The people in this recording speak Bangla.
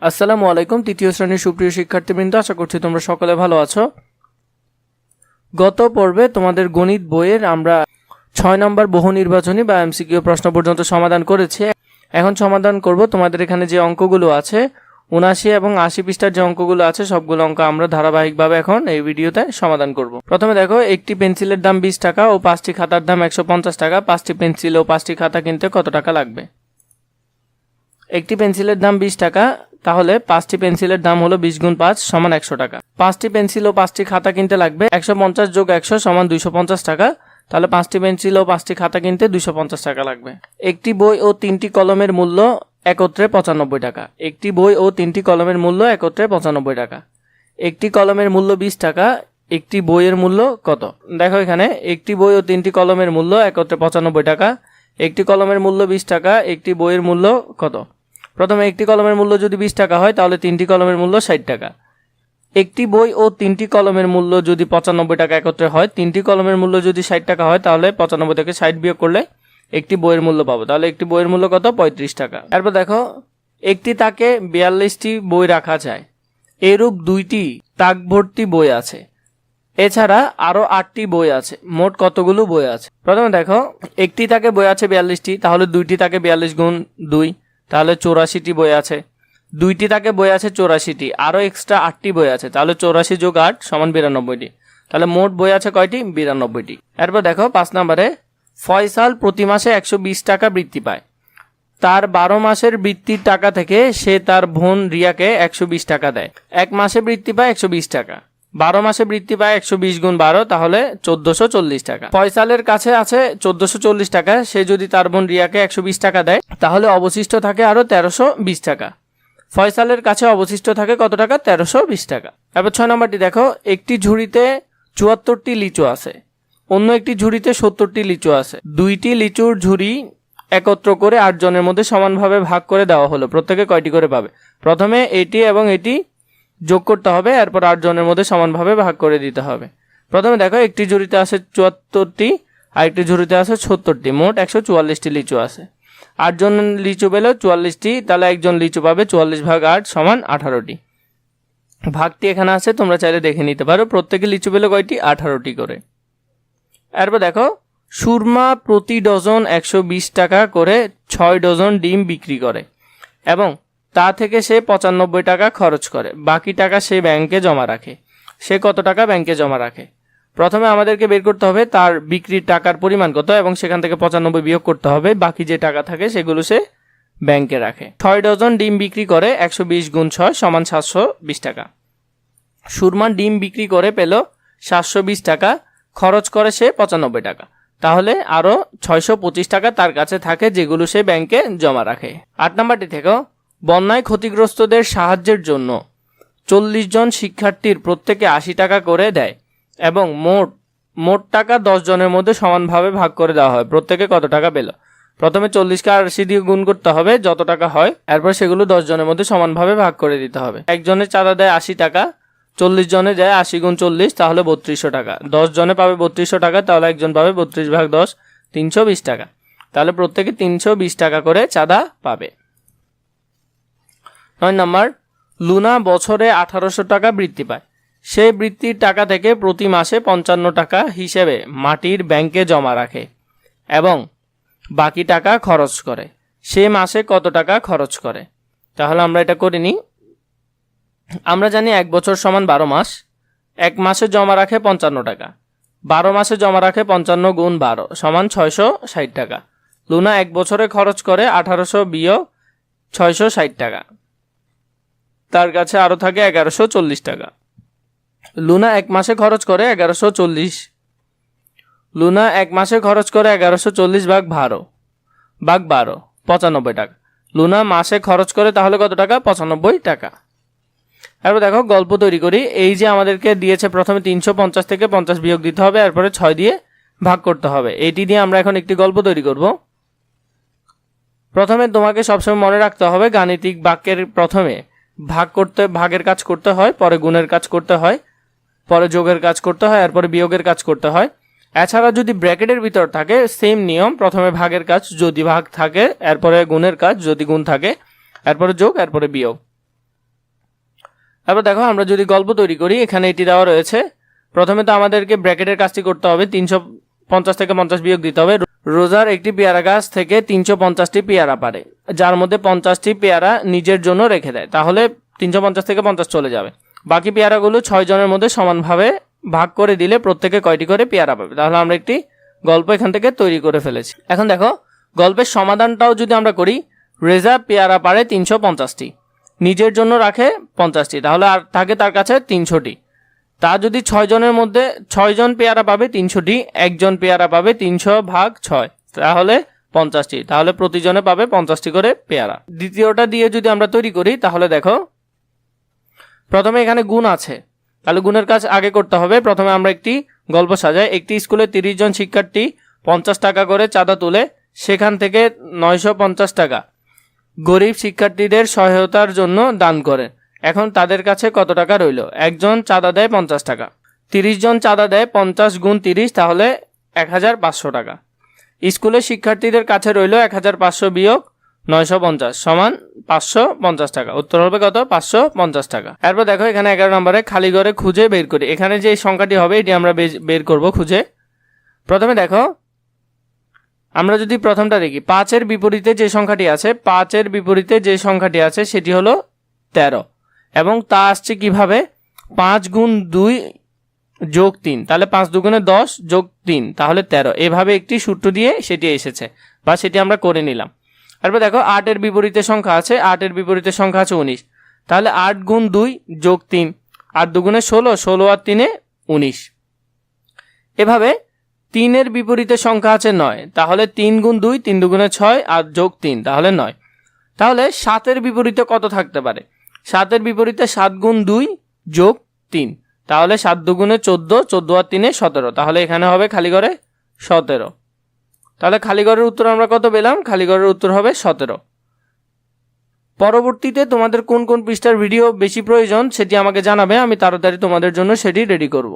আসসালামু আলাইকুম। তৃতীয় শ্রেণীর সুপ্রিয় শিক্ষার্থীবৃন্দ, আশা করছি তোমরা সকলে ভালো আছো। গত পর্বে তোমাদের গণিত বইয়ের আমরা 6 নম্বর বহু নির্বাচনী বা এমসিকিউ প্রশ্ন পর্যন্ত সমাধান করেছি। এখন সমাধান করব তোমাদের এখানে যে অঙ্কগুলো আছে 79 এবং 80 পৃষ্ঠার যে অঙ্কগুলো আছে সবগুলো অঙ্ক আমরা ধারাবাহিকভাবে এখন এই ভিডিওতে সমাধান করব। প্রথমে দেখো, একটি পেন্সিলের দাম 20 টাকা ও 5টি খাতার দাম 150 টাকা। 5টি পেন্সিল ও 5টি খাতা কিনতে কত টাকা লাগবে? একটি পেন্সিলের দাম 20 টাকা, তাহলে 5টি পেন্সিলের দাম হলো 20 গুণ 5 সমান 100 টাকা। 5টি পেন্সিল ও 5টি খাতা কিনতে লাগবে 150 যোগ 100 সমান 250 টাকা। তাহলে 5টি পেন্সিল ও 5টি খাতা কিনতে 250 টাকা লাগবে। একটি বই ও 3টি কলমের মূল্য একত্রে 95 টাকা। একটি বই ও 3টি কলমের মূল্য একত্রে 95 টাকা। একটি কলমের মূল্য 20 টাকা, একটি বইয়ের মূল্য কত? দেখো এখানে একটি বই ও 3টি কলমের মূল্য একত্রে 95 টাকা, একটি কলমের মূল্য 20 টাকা, একটি বইয়ের মূল্য কত? প্রথমে একটি কলমের মূল্য যদি 20 টাকা হয় তাহলে 3টি কলমের মূল্য 60 টাকা। একটি বই ও 3টি কলমের মূল্য যদি 95 টাকা একত্রে হয়, 3টি কলমের মূল্য যদি 60 টাকা হয় তাহলে 95 থেকে 60 বিয়োগ করলে একটি বইয়ের মূল্য পাবো। তাহলে একটি বইয়ের মূল্য কত? 35 টাকা। এরপর দেখো, একটি তাকে 42টি বই রাখা যায়, এরূপ 2টি তাক ভর্তি বই আছে, এছাড়া আরো 8টি বই আছে, মোট কতগুলো বই আছে? প্রথমে দেখো, একটি তাকে বই আছে 42টি, তাহলে 2টি তাকে 42 গুণ 2, তাহলে 84টি বই আছে। 2টি তাকে বই আছে 84টি, আরো এক্সট্রা 8টি বই আছে, তাহলে 84 যোগ 8 সমান 92টি। তাহলে মোট বই আছে কয়টি? 92টি। এরপর দেখো 5 নম্বরে, ফয়সাল প্রতি মাসে 120 টাকা বৃত্তি পায়। তার 12 মাসের বৃত্তির টাকা থেকে সে তার বোন রিয়াকে 120 টাকা দেয়। এক মাসে বৃত্তি পায় 120 টাকা, 12 মাসে বৃত্তি পায় 120 গুণ 12, তাহলে 1440 টাকা। ফয়সালের কাছে আছে 1440 টাকা, সে যদি তার বোন রিয়াকে 120 টাকা দেয় তাহলে অবশিষ্ট থাকে আরো 1320 টাকা। ফয়সালের কাছে অবশিষ্ট থাকে কত টাকা? 1320 টাকা। এবার 6 নম্বরটি দেখো, একটি ঝুড়িতে 74টি লিচু আছে, অন্য একটি ঝুড়িতে 70টি লিচু আছে। 2টি লিচুর ঝুড়ি একত্র করে 8 জনের মধ্যে সমানভাবে ভাগ করে দেওয়া হলো, প্রত্যেকে কয়টি করে পাবে? প্রথমে এটি এবং এটি যোগ করতে হবে, এরপর 8 জনের মধ্যে সমানভাবে ভাগ করে দিতে হবে। প্রথমে দেখো, একটি ঝুড়িতে আছে 74টি আর একটি ঝুড়িতে আছে 70টি, মোট 144টি লিচু আছে। 8 জন লিচু পেলেও 44টি, তাহলে একজন লিচু পাবে 44 ভাগ 8 সমান 18টি। ভাগটি এখানে আছে, তোমরা চাইলে দেখে নিতে পারো। প্রত্যেকে লিচু পেলে কয়টি? 18টি করে। এরপর দেখো, সুরমা প্রতি ডজন 120 টাকা করে 6 ডজন ডিম বিক্রি করে এবং তা থেকে সে 95 টাকা খরচ করে, বাকি টাকা সে ব্যাংকে জমা রাখে। সে কত টাকা ব্যাংকে জমা রাখে? প্রথমে আমাদেরকে বের করতে হবে তার বিক্রির টাকার পরিমাণ কত এবং সেখান থেকে 95 বিয়োগ করতে হবে, বাকি যে টাকা থাকে সেগুলো সে ব্যাংকে রাখে। 6 ডজন ডিম বিক্রি করে 120 গুণ 6 সমান 720 টাকা। সুরমা ডিম বিক্রি করে পেল 720 টাকা, খরচ করে সে 95 টাকা, তাহলে আরো 625 টাকা তার কাছে থাকে যেগুলো সে ব্যাংকে জমা রাখে। 8 নম্বরটি থেকে, বন্যায় ক্ষতিগ্রস্তদের সাহায্যের জন্য 40 জন শিক্ষার্থীর প্রত্যেকে 80 টাকা করে দেয় এবং মোট টাকা 10 জনের মধ্যে সমানভাবে ভাগ করে দেওয়া হয়, প্রত্যেকে কত টাকা পেল? প্রথমে 40কে 80 দিয়ে গুণ করতে হবে, যত টাকা হয়, এরপর সেগুলো 10 জনের মধ্যে সমানভাবে ভাগ করে দিতে হবে। একজনের চাঁদা দেয় 80 টাকা, 40 জনে দেয় 80 গুণ 40, তাহলে 3200 টাকা। 10 জনে পাবে 3200 টাকা, তাহলে একজন পাবে 32 ভাগ 10 320 টাকা, তাহলে প্রত্যেকে 320 টাকা করে চাঁদা পাবে। 9 নম্বর, লুনা বছরে 1800 টাকা বৃত্তি পায়। সে বৃত্তির টাকা থেকে প্রতি মাসে 55 টাকা হিসেবে মাটির ব্যাংকে জমা রাখে এবং বাকি টাকা খরচ করে। সে মাসে কত টাকা খরচ করে? তাহলে আমরা এটা করে নিই। আমরা জানি 1 বছর সমান 12 মাস। 1 মাসে জমা রাখে 55 টাকা, 12 মাসে জমা রাখে 55 গুণ 12 সমান 660 টাকা। লুনা 1 বছরে খরচ করে 1800 বিয়োগ 660 টাকা, তার কাছে আরো থাকে 1140 টাকা। লুনা 1 মাসে খরচ করে 1140, লুনা 1 মাসে খরচ করে 1140 ভাগ 12 95 টাকা। লুনা মাসে খরচ করে তাহলে কত টাকা? 95 টাকা। এরপর দেখো, গল্প তৈরি করি। এই যে আমাদেরকে দিয়েছে, প্রথমে 350 থেকে 50 বিয়োগ দিতে হবে, এরপরে 6 দিয়ে ভাগ করতে হবে। এটি দিয়ে আমরা এখন একটি গল্প তৈরি করব। প্রথমে তোমাকে সবসময় মনে রাখতে হবে গাণিতিক বাক্যের প্রথমে ভাগের কাজ করতে হয়, পরে গুণের কাজ করতে হয়, পরে যোগের কাজ করতে হয়, এরপরে বিয়োগের কাজ করতে হয়। এছাড়া যদি ব্র্যাকেটের ভিতর থাকে সেম নিয়ম, প্রথমে ভাগের কাজ যদি ভাগ থাকে, এরপরে গুণের কাজ যদি গুণ থাকে, এরপরে যোগ, এরপরে বিয়োগ। এবার দেখো আমরা যদি গল্প তৈরি করি, এখানে এটি দেওয়া রয়েছে। প্রথমে তো আমাদেরকে ব্র্যাকেটের কাজটি করতে হবে, 350 থেকে 50 বিয়োগ দিতে হবে। রোজার একটি পেয়ারা গাছ থেকে 350টি পেয়ারা পারে, যার মধ্যে 50টি পেয়ারা নিজের জন্য রেখে দেয়, তাহলে 350 থেকে 50 চলে যাবে। বাকি পেয়ারাগুলো 6 জনের মধ্যে সমানভাবে ভাগ করে দিলে প্রত্যেকে কয়টি করে পেয়ারা পাবে। তাহলে আমরা একটি গল্প এখান থেকে তৈরি করে ফেলেছি। এখন দেখো গল্পের সমাধানটাও যদি আমরা করি, রেজা পেয়ারা পারে 350টি, নিজের জন্য রাখে 50টি, তাহলে আর থাকে তার কাছে 300টি। তা যদি 6 জনের মধ্যে 6 জন পেয়ারা পাবে 300টি, একজন পেয়ারা পাবে 300 ভাগ 6, তাহলে 50টি, তাহলে প্রতিজনে পাবে 50টি করে পেয়ারা। দ্বিতীয়টা দিয়ে যদি আমরা তৈরি করি, তাহলে দেখো প্রথমে এখানে গুণ আছে, তাহলে গুণের কাজ আগে করতে হবে। প্রথমে আমরা একটি গল্প সাজাই। একটি স্কুলে 30 জন শিক্ষার্থী 50 টাকা করে চাঁদা তুলে সেখান থেকে 950 টাকা গরিব শিক্ষার্থীদের সহায়তার জন্য দান করে। এখন তাদের কাছে কত টাকা রইল? একজন চাঁদা দেয় 50 টাকা, 30 জন চাঁদা দেয় 50 গুণ 30, তাহলে 1500 টাকা। স্কুলের শিক্ষার্থীদের কাছে রইল 1500 বিয়োগ 950 সমান 550 টাকা। উত্তর হবে কত? 550 টাকা। এরপর দেখো এখানে 11 নম্বরে খালি ঘরে খুঁজে বের করি। এখানে যে সংখ্যাটি হবে এটি আমরা বের করব খুঁজে। প্রথমে দেখো আমরা যদি প্রথমটা দেখি, 5-এর বিপরীতে যে সংখ্যাটি আছে, 5-এর বিপরীতে যে সংখ্যাটি আছে সেটি হলো 13, এবং তা আসছে কিভাবে? 5 গুণ 2 যোগ 3, তাহলে 5 দুগুণে 10 যোগ 3, তাহলে 13। এভাবে একটি সূত্র দিয়ে সেটি এসেছে, বা সেটি আমরা করে নিলাম। তারপর দেখো 8-এর বিপরীতে সংখ্যা আছে, 8-এর বিপরীতে সংখ্যা আছে 19, তাহলে 8 গুণ 2 যোগ 3, 8 দুগুণে 16, 16 আর 3-এ 19। এভাবে 3-এর বিপরীতে সংখ্যা আছে 9, তাহলে 3 গুণ 2, 3 দুগুণে 6 আর যোগ 3, তাহলে 9। তাহলে 7-এর বিপরীতে কত থাকতে পারে? 7-এর বিপরীতে 7 গুণ 2 যোগ 3, তাহলে 7 দুগুণে 14, 14 আর 3-এ 17, তাহলে এখানে হবে খালি ঘরে 17। তাহলে খালি ঘরের উত্তর আমরা কত পেলাম? খালি ঘরের উত্তর হবে 17। পরবর্তীতে তোমাদের কোন কোন পৃষ্ঠার ভিডিও বেশি প্রয়োজন সেটি আমাকে জানাবে, আমি তাড়াতাড়ি তোমাদের জন্য সেটি রেডি করব।